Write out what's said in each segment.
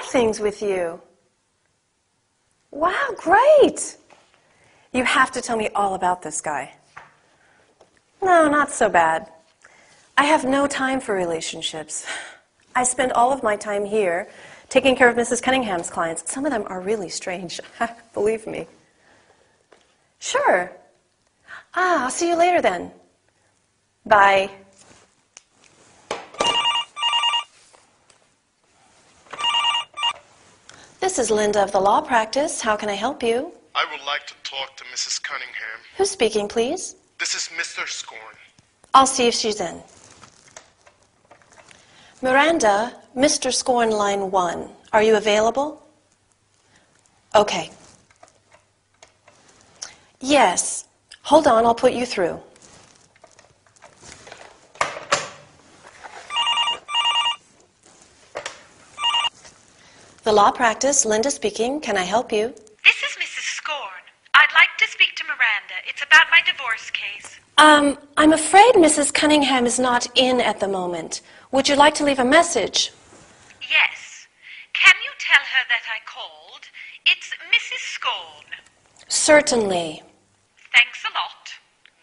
things with you? Wow, great! You have to tell me all about this guy. No, not so bad. I have no time for relationships. I spend all of my time here taking care of Mrs. Cunningham's clients. Some of them are really strange, believe me. Sure. I'll see you later then. Bye. This is Linda of the law practice. How can I help you? I would like to talk to Mrs. Cunningham. Who's speaking, please? This is Mr. Scorn. I'll see if she's in. Miranda, Mr. Scorn, line 1. Are you available? Okay. Yes. Hold on, I'll put you through. The law practice, Linda speaking. Can I help you? This is Mrs. Scorn. I'd like to speak to Miranda. It's about my divorce case. I'm afraid Mrs. Cunningham is not in at the moment. Would you like to leave a message? Yes. Can you tell her that I called? It's Mrs. Scorn. Certainly. Thanks a lot.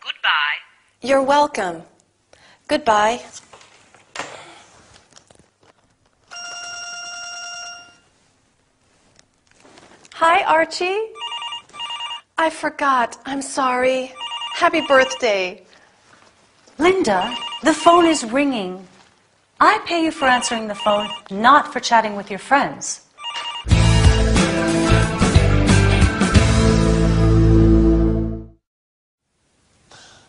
Goodbye. You're welcome. Goodbye. Hi, Archie. I forgot. I'm sorry. Happy birthday. Linda, the phone is ringing. I pay you for answering the phone, not for chatting with your friends.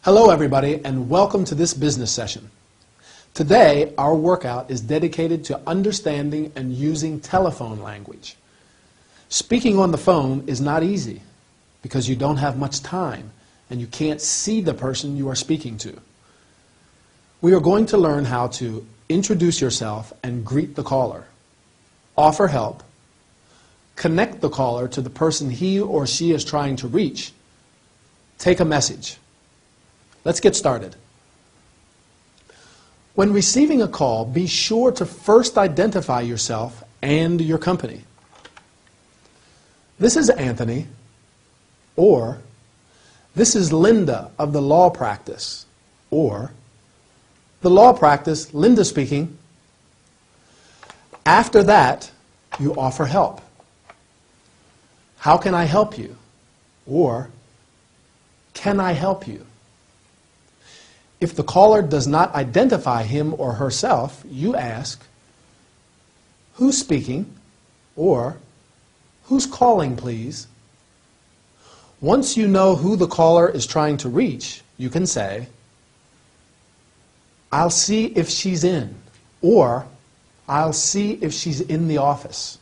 Hello everybody, and welcome to this business session. Today our workout is dedicated to understanding and using telephone language. Speaking on the phone is not easy because you don't have much time and you can't see the person you are speaking to. We are going to learn how to introduce yourself and greet the caller, offer help, connect the caller to the person he or she is trying to reach, take a message. Let's get started. When receiving a call, be sure to first identify yourself and your company. This is Anthony, or this is Linda of the law practice, or the law practice, Linda speaking. After that, you offer help. How can I help you? Or can I help you? If the caller does not identify him or herself, you ask, who's speaking? Or who's calling, please? Once you know who the caller is trying to reach, you can say, I'll see if she's in, or I'll see if she's in the office.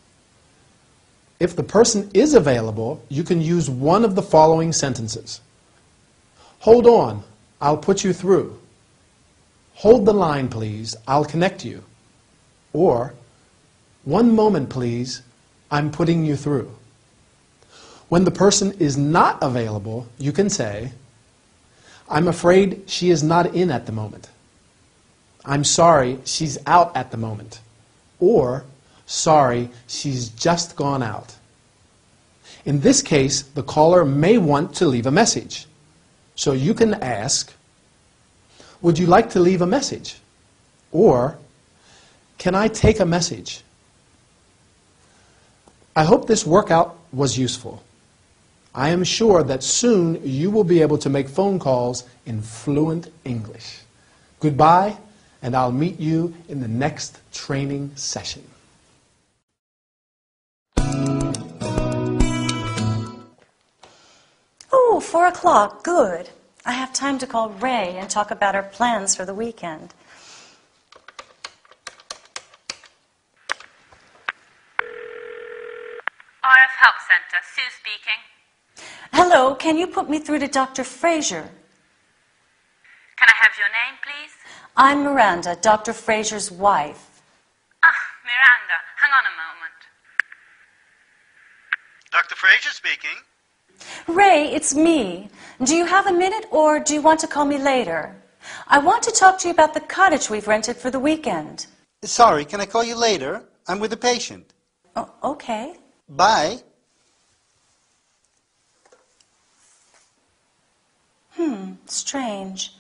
If the person is available, you can use one of the following sentences. Hold on, I'll put you through. Hold the line, please, I'll connect you. Or, one moment, please, I'm putting you through. When the person is not available, you can say, I'm afraid she is not in at the moment. I'm sorry, she's out at the moment. Or, sorry, she's just gone out. In this case, the caller may want to leave a message. So you can ask, would you like to leave a message? Or, can I take a message? I hope this workout was useful. I am sure that soon you will be able to make phone calls in fluent English. Goodbye, and I'll meet you in the next training session. Oh, 4 o'clock, good. I have time to call Ray and talk about our plans for the weekend. RF Help Center, Sue speaking. Hello, can you put me through to Dr. Fraser? Can I have your name, please? I'm Miranda, Dr. Fraser's wife. Miranda, hang on a moment. Dr. Fraser speaking. Ray, it's me. Do you have a minute or do you want to call me later? I want to talk to you about the cottage we've rented for the weekend. Sorry, can I call you later? I'm with a patient. Oh, okay. Bye. Strange.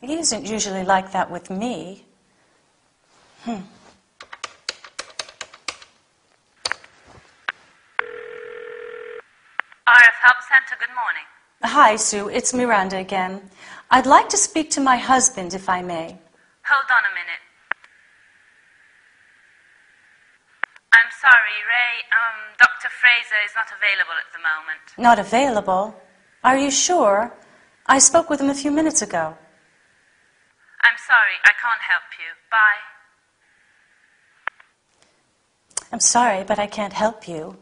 He isn't usually like that with me. RF Help Center, good morning. Hi, Sue. It's Miranda again. I'd like to speak to my husband, if I may. Hold on a minute. I'm sorry, Ray. Dr. Fraser is not available at the moment. Not available? Are you sure? I spoke with him a few minutes ago. I'm sorry, I can't help you. Bye. I'm sorry, but I can't help you.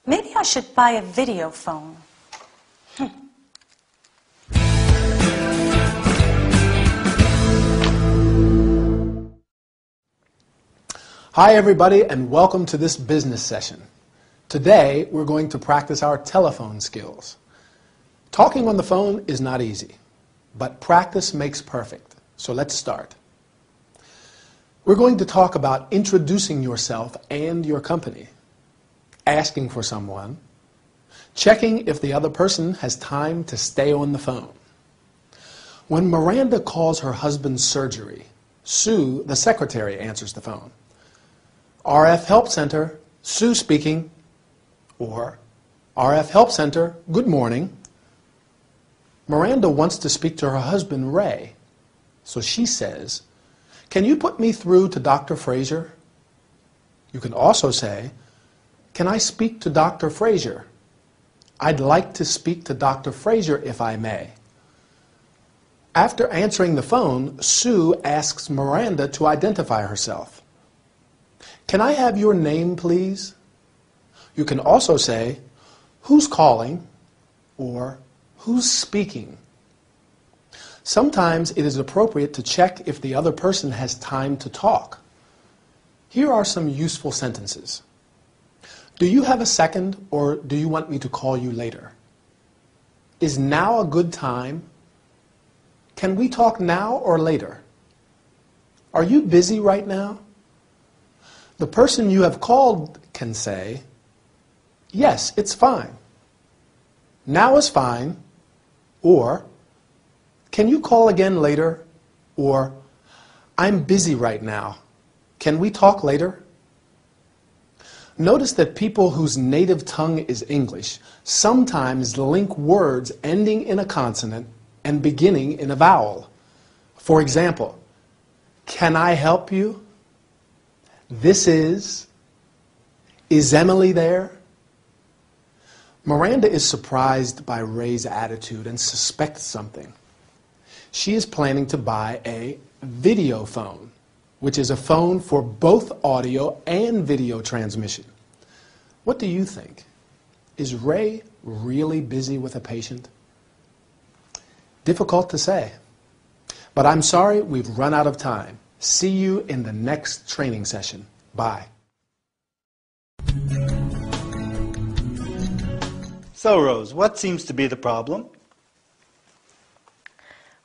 Maybe I should buy a video phone. Hi everybody and welcome to this business session. Today we're going to practice our telephone skills. Talking on the phone is not easy, but practice makes perfect. So let's start. We're going to talk about introducing yourself and your company, asking for someone, checking if the other person has time to stay on the phone. When Miranda calls her husband's surgery, Sue, the secretary, answers the phone. RF Help Center, Sue speaking, or RF Help Center, good morning. Miranda wants to speak to her husband, Ray, so she says, can you put me through to Dr. Fraser? You can also say, can I speak to Dr. Fraser? I'd like to speak to Dr. Fraser if I may. After answering the phone, Sue asks Miranda to identify herself. Can I have your name, please? You can also say, who's calling, or who's speaking. Sometimes it is appropriate to check if the other person has time to talk. Here are some useful sentences. Do you have a second, or do you want me to call you later? Is now a good time? Can we talk now or later? Are you busy right now? The person you have called can say, yes, it's fine. Now is fine. Or, can you call again later? Or, I'm busy right now. Can we talk later? Notice that people whose native tongue is English sometimes link words ending in a consonant and beginning in a vowel. For example, can I help you? This is Emily there? Miranda is surprised by Ray's attitude and suspects something. She is planning to buy a video phone, which is a phone for both audio and video transmission. What do you think? Is Ray really busy with a patient? Difficult to say. But I'm sorry, we've run out of time. See you in the next training session. Bye. So, Rose, what seems to be the problem?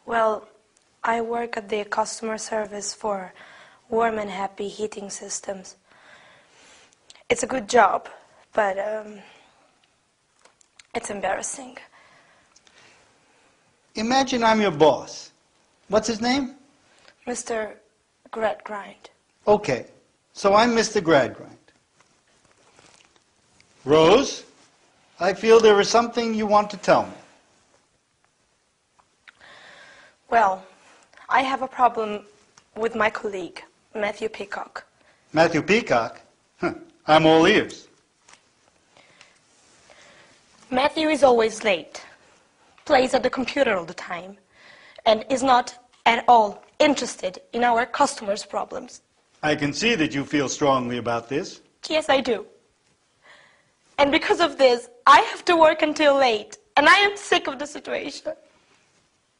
Well, I work at the customer service for Warm and Happy Heating Systems. It's a good job, but it's embarrassing. Imagine I'm your boss. What's his name? Mr. Gradgrind. Okay, so I'm Mr. Gradgrind. Rose, I feel there is something you want to tell me. Well, I have a problem with my colleague, Matthew Peacock. Matthew Peacock? I'm all ears. Matthew is always late, plays at the computer all the time, and is not at all interested in our customers' problems. I can see that you feel strongly about this. Yes, I do. And because of this, I have to work until late, and I am sick of the situation.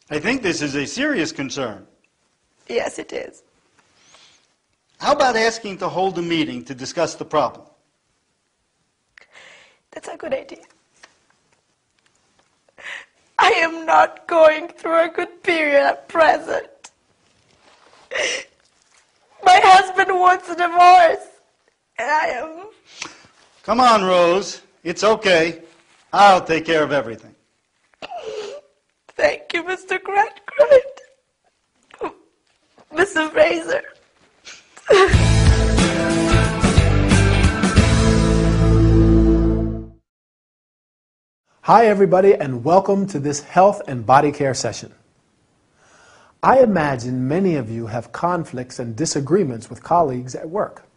I think this is a serious concern. Yes, it is. How about asking to hold a meeting to discuss the problem? That's a good idea. I am not going through a good period at present. My husband wants a divorce. And I am... Come on, Rose. It's okay. I'll take care of everything. Thank you, Mr. Gradgrind. Mr. Fraser. Hi everybody and welcome to this health and body care session. I imagine many of you have conflicts and disagreements with colleagues at work.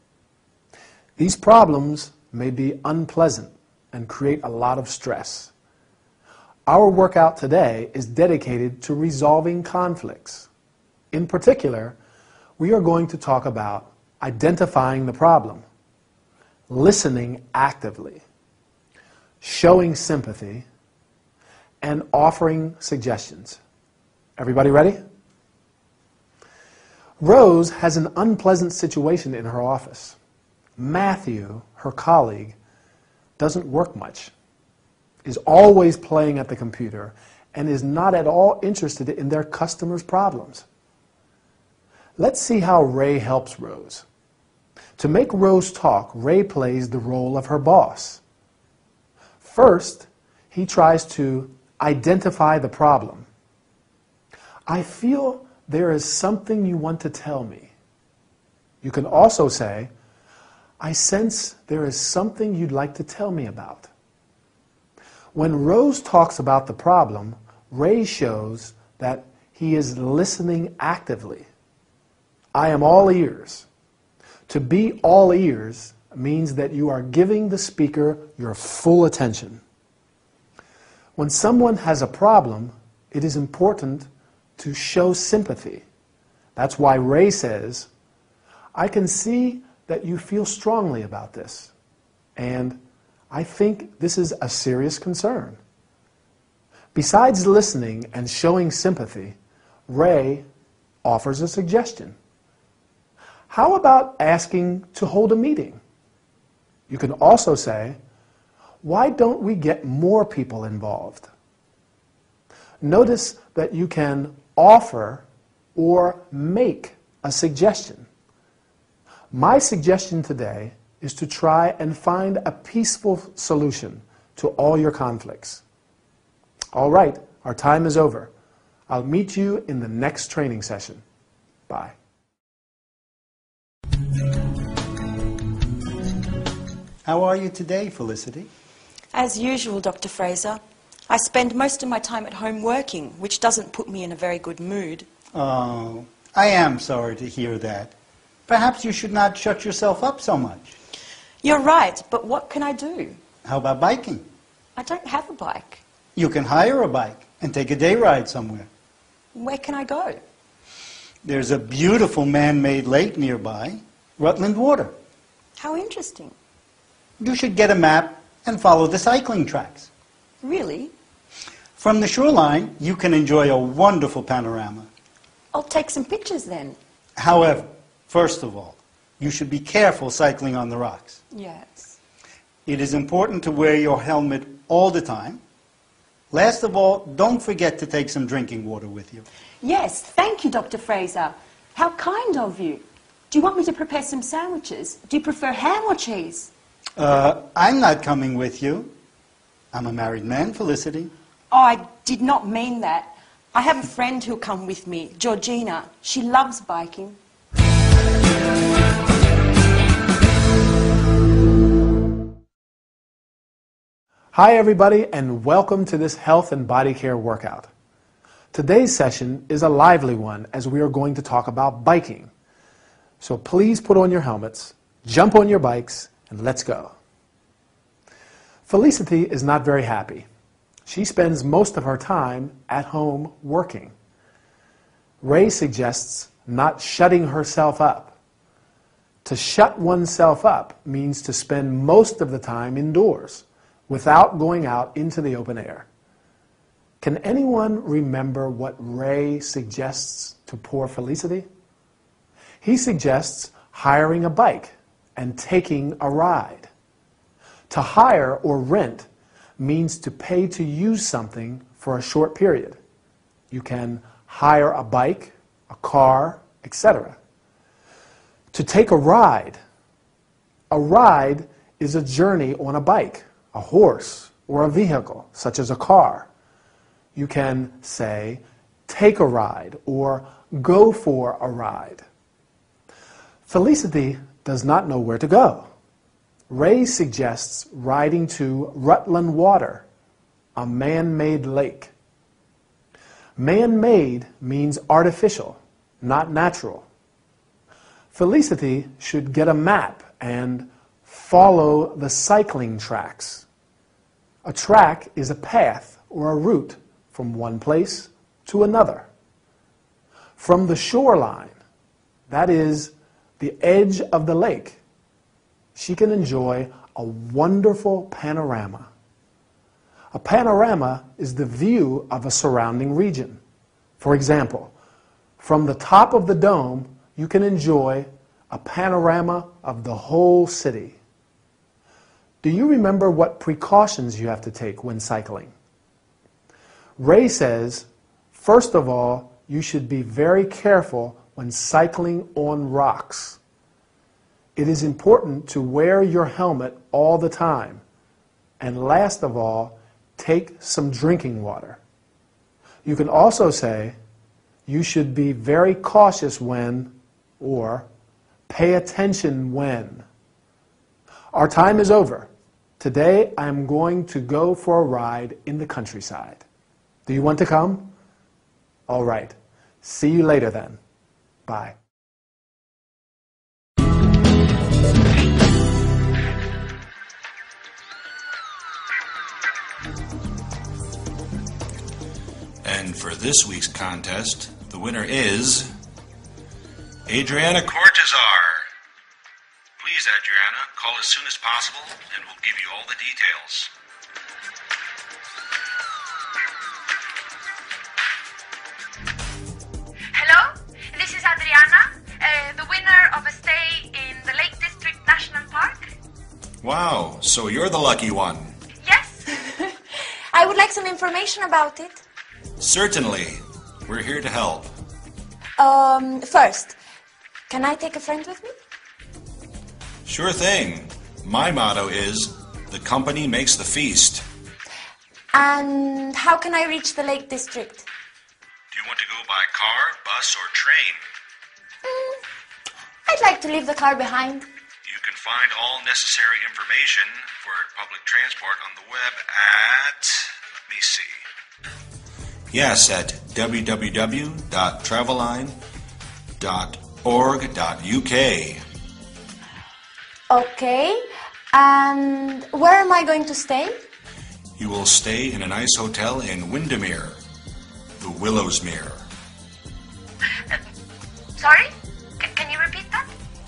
These problems may be unpleasant and create a lot of stress. Our workout today is dedicated to resolving conflicts. In particular, we are going to talk about identifying the problem, listening actively, showing sympathy, and offering suggestions. Everybody ready? Rose has an unpleasant situation in her office. Matthew, her colleague, doesn't work much, is always playing at the computer, and is not at all interested in their customers' problems. Let's see how Ray helps Rose. To make Rose talk, Ray plays the role of her boss. First, he tries to identify the problem. I feel there is something you want to tell me. You can also say, I sense there is something you'd like to tell me about. When Rose talks about the problem, Ray shows that he is listening actively. I am all ears. To be all ears means that you are giving the speaker your full attention. When someone has a problem, it is important to show sympathy. That's why Ray says, I can see that you feel strongly about this, and I think this is a serious concern. Besides listening and showing sympathy, Ray offers a suggestion. How about asking to hold a meeting? You can also say, why don't we get more people involved? Notice that you can offer or make a suggestion. My suggestion today is to try and find a peaceful solution to all your conflicts. All right, our time is over. I'll meet you in the next training session. Bye. How are you today, Felicity? As usual, Dr. Fraser. I spend most of my time at home working, which doesn't put me in a very good mood. Oh, I am sorry to hear that. Perhaps you should not shut yourself up so much. You're right, but what can I do? How about biking? I don't have a bike. You can hire a bike and take a day ride somewhere. Where can I go? There's a beautiful man-made lake nearby, Rutland Water. How interesting. You should get a map and follow the cycling tracks. Really? From the shoreline, you can enjoy a wonderful panorama. I'll take some pictures then. However, first of all, you should be careful cycling on the rocks. Yes. It is important to wear your helmet all the time. Last of all, don't forget to take some drinking water with you. Yes, thank you, Dr. Fraser. How kind of you. Do you want me to prepare some sandwiches? Do you prefer ham or cheese? I'm not coming with you. I'm a married man, Felicity. Oh, I did not mean that. I have a friend who'll come with me, Georgina. She loves biking. Hi everybody and welcome to this health and body care workout. Today's session is a lively one as we are going to talk about biking. So please put on your helmets, jump on your bikes, and let's go. Felicity is not very happy. She spends most of her time at home working. Ray suggests not shutting herself up. To shut oneself up means to spend most of the time indoors without going out into the open air. Can anyone remember what Ray suggests to poor Felicity? He suggests hiring a bike and taking a ride. To hire or rent means to pay to use something for a short period. You can hire a bike, a car, etc. To take a ride. A ride is a journey on a bike, a horse, or a vehicle, such as a car. You can say, take a ride, or go for a ride. Felicity does not know where to go. Ray suggests riding to Rutland Water, a man-made lake. Man-made means artificial, not natural. Felicity should get a map and follow the cycling tracks. A track is a path or a route from one place to another. From the shoreline, that is, the edge of the lake, she can enjoy a wonderful panorama. A panorama is the view of a surrounding region. For example, from the top of the dome, you can enjoy a panorama of the whole city. Do you remember what precautions you have to take when cycling? Ray says, first of all, you should be very careful when cycling on rocks. It is important to wear your helmet all the time. And last of all, take some drinking water. You can also say, you should be very cautious when, or pay attention when. Our time is over. Today I am going to go for a ride in the countryside. Do you want to come? All right. See you later then. Bye. And for this week's contest, the winner is Adriana Cortazar. Please, Adriana, call as soon as possible and we'll give you all the details. Hello, this is Adriana, the winner of a stay in the Lake District National Park. Wow, so you're the lucky one. Yes. I would like some information about it. Certainly. We're here to help. First, can I take a friend with me? Sure thing. My motto is, the company makes the feast. And how can I reach the Lake District? Do you want to go by car, bus, or train? I'd like to leave the car behind. You can find all necessary information for public transport on the web at, let me see. Yes, at www.traveline.org.uk. Okay. And where am I going to stay? You will stay in a nice hotel in Windermere, the Willowsmere. Sorry? Can you repeat that?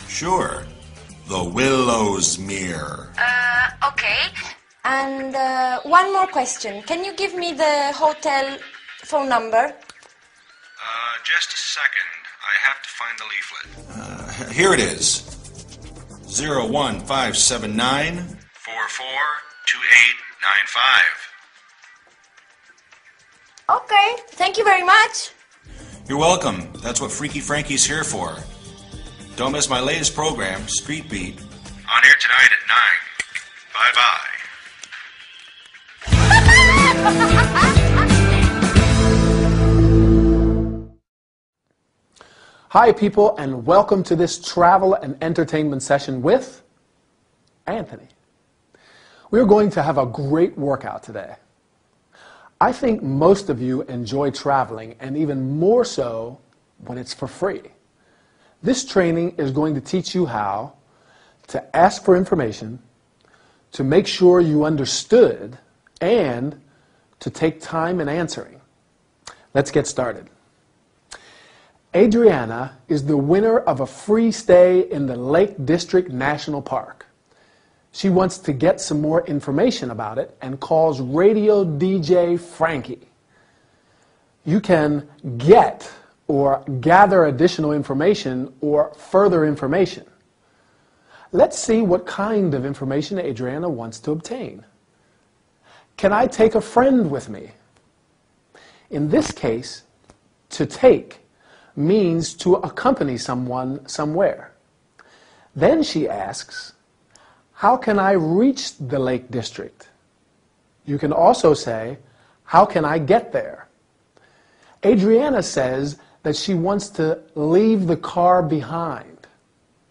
Sure, the Willowsmere. Okay. And one more question. Can you give me the hotel phone number? Just a second. I have to find the leaflet. Here it is. 01579 442895. Okay. Thank you very much. You're welcome. That's what Freaky Frankie's here for. Don't miss my latest program, Street Beat, on air tonight at 9. Bye-bye. Hi people, and welcome to this travel and entertainment session with Anthony. We're going to have a great workout today. I think most of you enjoy traveling, and even more so when it's for free. This training is going to teach you how to ask for information, to make sure you understood, and to take time in answering. Let's get started. Adriana is the winner of a free stay in the Lake District National Park. She wants to get some more information about it and calls radio DJ Frankie. You can get or gather additional information or further information. Let's see what kind of information Adriana wants to obtain. Can I take a friend with me? In this case, to take means to accompany someone somewhere. Then she asks, how can I reach the Lake District? You can also say, how can I get there? Adriana says that she wants to leave the car behind,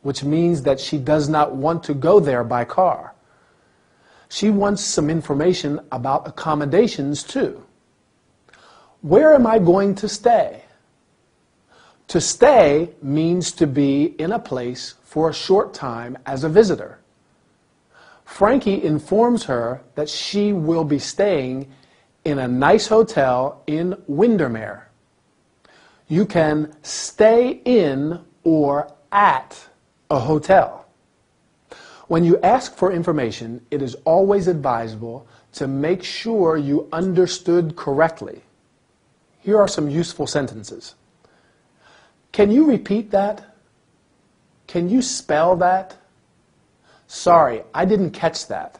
which means that she does not want to go there by car. She wants some information about accommodations too. Where am I going to stay? To stay means to be in a place for a short time as a visitor. Frankie informs her that she will be staying in a nice hotel in Windermere. You can stay in or at a hotel. When you ask for information, it is always advisable to make sure you understood correctly. Here are some useful sentences. Can you repeat that? Can you spell that? Sorry, I didn't catch that.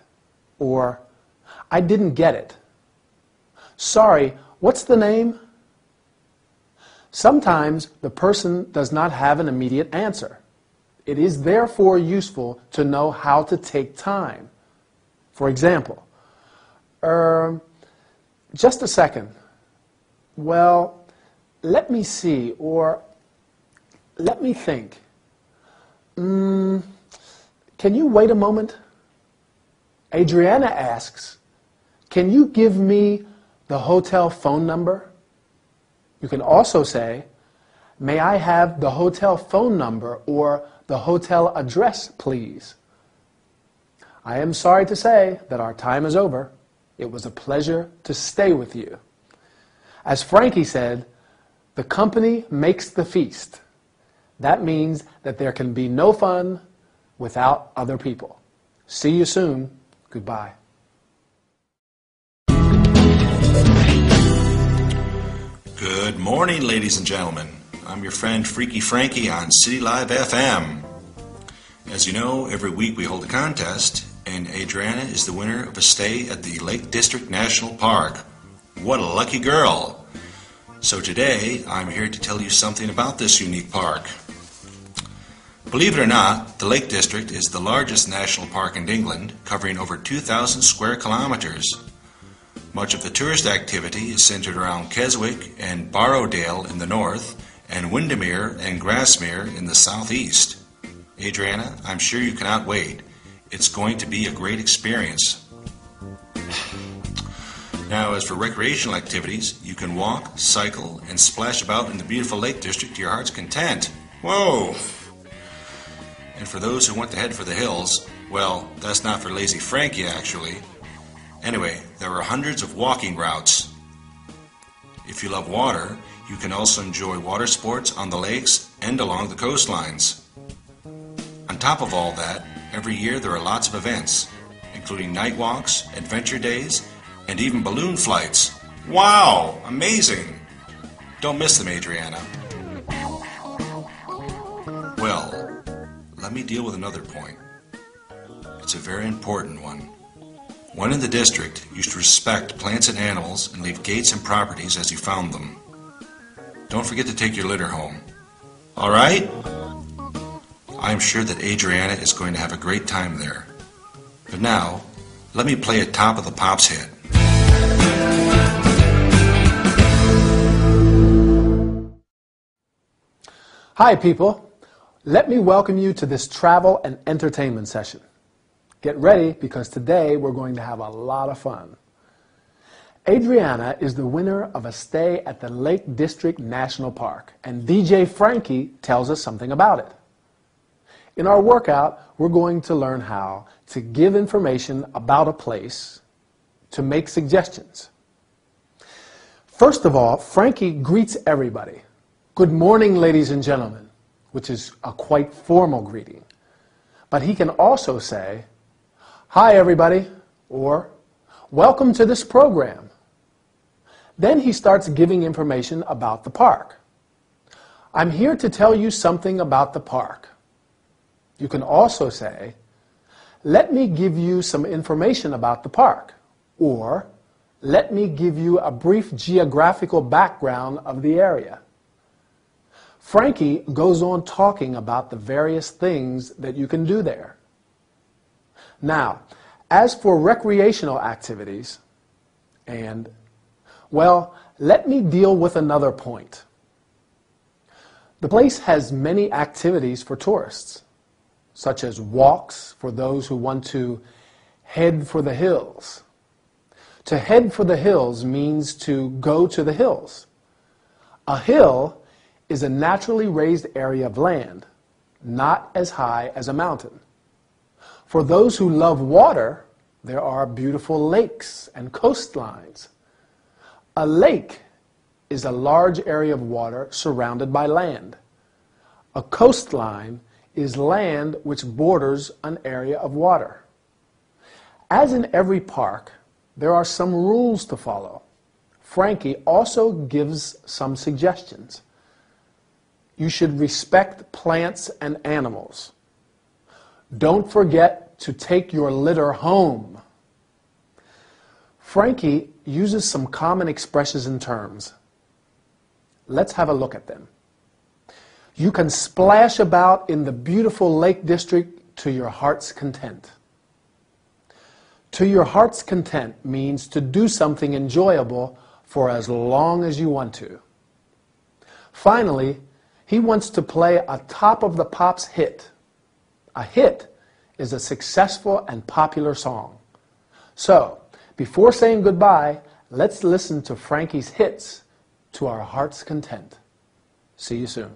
Or, I didn't get it. Sorry, what's the name? Sometimes the person does not have an immediate answer. It is therefore useful to know how to take time. For example, just a second. Well, let me see, or let me think. Can you wait a moment? Adriana asks, can you give me the hotel phone number? You can also say, may I have the hotel phone number or the hotel address, please? I am sorry to say that our time is over. It was a pleasure to stay with you. As Frankie said, the company makes the feast. That means that there can be no fun without other people. See you soon. Goodbye. Good morning, ladies and gentlemen. I'm your friend Freaky Frankie on City Live FM. As you know, every week we hold a contest, and Adriana is the winner of a stay at the Lake District National Park. What a lucky girl! So today, I'm here to tell you something about this unique park. Believe it or not, the Lake District is the largest national park in England, covering over 2,000 square kilometers. Much of the tourist activity is centered around Keswick and Borrowdale in the north, and Windermere and Grasmere in the southeast. Adriana, I'm sure you cannot wait. It's going to be a great experience. Now, as for recreational activities, you can walk, cycle, and splash about in the beautiful Lake District to your heart's content. Whoa! And for those who want to head for the hills, well, that's not for lazy Frankie, actually. Anyway, there are hundreds of walking routes. If you love water, you can also enjoy water sports on the lakes and along the coastlines. On top of all that, every year there are lots of events, including night walks, adventure days, and even balloon flights. Wow! Amazing! Don't miss them, Adriana. Well, let me deal with another point. It's a very important one. One in the district, you should respect plants and animals and leave gates and properties as you found them. Don't forget to take your litter home. All right? I'm sure that Adriana is going to have a great time there. But now, let me play a Top of the Pops hit. Hi, people. Let me welcome you to this travel and entertainment session. Get ready, because today we're going to have a lot of fun. Adriana is the winner of a stay at the Lake District National Park, and DJ Frankie tells us something about it. In our workout, we're going to learn how to give information about a place, to make suggestions. First of all, Frankie greets everybody. Good morning, ladies and gentlemen, which is a quite formal greeting. But he can also say, hi, everybody, or welcome to this program. Then he starts giving information about the park. I'm here to tell you something about the park. You can also say, let me give you some information about the park, or let me give you a brief geographical background of the area. Frankie goes on talking about the various things that you can do there. Now, as for recreational activities, well, let me deal with another point. The place has many activities for tourists, such as walks for those who want to head for the hills. To head for the hills means to go to the hills. A hill is a naturally raised area of land, not as high as a mountain. For those who love water, there are beautiful lakes and coastlines. A lake is a large area of water surrounded by land. A coastline is land which borders an area of water. As in every park, there are some rules to follow. Frankie also gives some suggestions. You should respect plants and animals. Don't forget to take your litter home. Frankie uses some common expressions and terms. Let's have a look at them. You can splash about in the beautiful Lake District to your heart's content. To your heart's content means to do something enjoyable for as long as you want to. Finally, he wants to play a Top of the Pops hit. A hit is a successful and popular song. So, before saying goodbye, let's listen to Frankie's hits to our heart's content. See you soon.